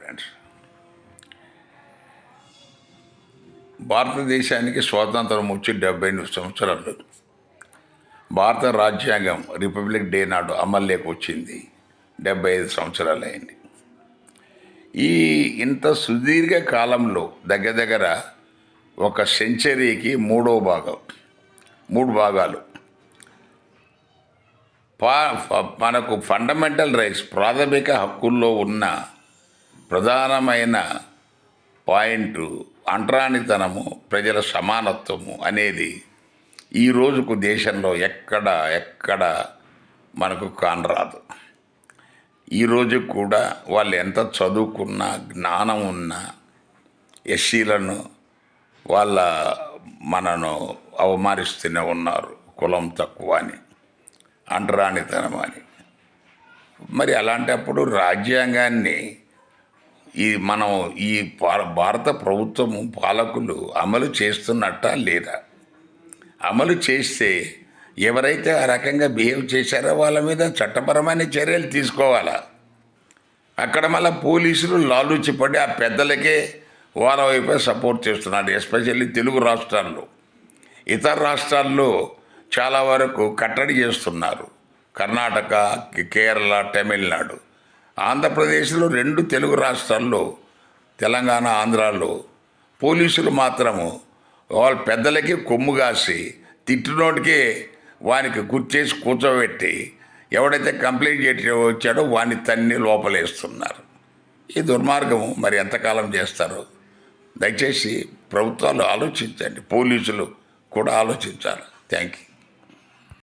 Friends. భారతదేశానికి స్వాతంత్రం వచ్చి 78 సంవత్సరాలు. భారత రాజ్యాంగం రిపబ్లిక్ డే నాడు అమల్లోకి వచ్చింది. 75 సంవత్సరాలు అయింది. ఇంత సుదీర్ఘ కాలంలో దగ్గర ఒక సెంచరీకి 3 భాగాలు మనకు ఫండమెంటల్ రైట్స్, ప్రాథమిక హక్కుల్లో ఉన్న ప్రధానమైన పాయింట్ అంటరానితనము, ప్రజల సమానత్వము అనేది ఈ రోజుకు దేశంలో ఎక్కడ మనకు కానరాదు. ఈరోజు కూడా వాళ్ళు ఎంత చదువుకున్నా, జ్ఞానం ఉన్నా ఎస్సీలను మనను అవమానిస్తూనే ఉన్నారు. కులం తక్కువ అని, అంటరానితనం అని. మరి అలాంటప్పుడు రాజ్యాంగాన్ని మనం భారత ప్రభుత్వము, పాలకులు అమలు చేస్తున్నట్టా లేదా? అమలు చేస్తే ఎవరైతే ఆ రకంగా బిహేవ్ చేశారో వాళ్ళ మీద చట్టపరమైన చర్యలు తీసుకోవాలా? అక్కడ మళ్ళీ పోలీసులు లాలూచిపడి ఆ పెద్దలకే వాళ్ళ వైపే సపోర్ట్ చేస్తున్నారు. ఎస్పెషల్లీ తెలుగు రాష్ట్రాల్లో. ఇతర రాష్ట్రాల్లో చాలా వరకు కట్టడి చేస్తున్నారు. కర్ణాటక, కేరళ, తమిళనాడు. ఆంధ్రప్రదేశ్లో 2 తెలుగు రాష్ట్రాల్లో, తెలంగాణ, ఆంధ్రాలో పోలీసులు మాత్రము వాళ్ళ పెద్దలకి కొమ్ము కాసి తిట్టినోటికే వానికి కూర్చేసి కూర్చోబెట్టి ఎవడైతే కంప్లైంట్ చేసి వచ్చాడో వాడిని తన్ని లోపలేస్తున్నారు. ఈ దుర్మార్గము మరి ఎంతకాలం చేస్తారో దయచేసి ప్రభుత్వాలు ఆలోచించండి, పోలీసులు కూడా ఆలోచించాలి. Thank you.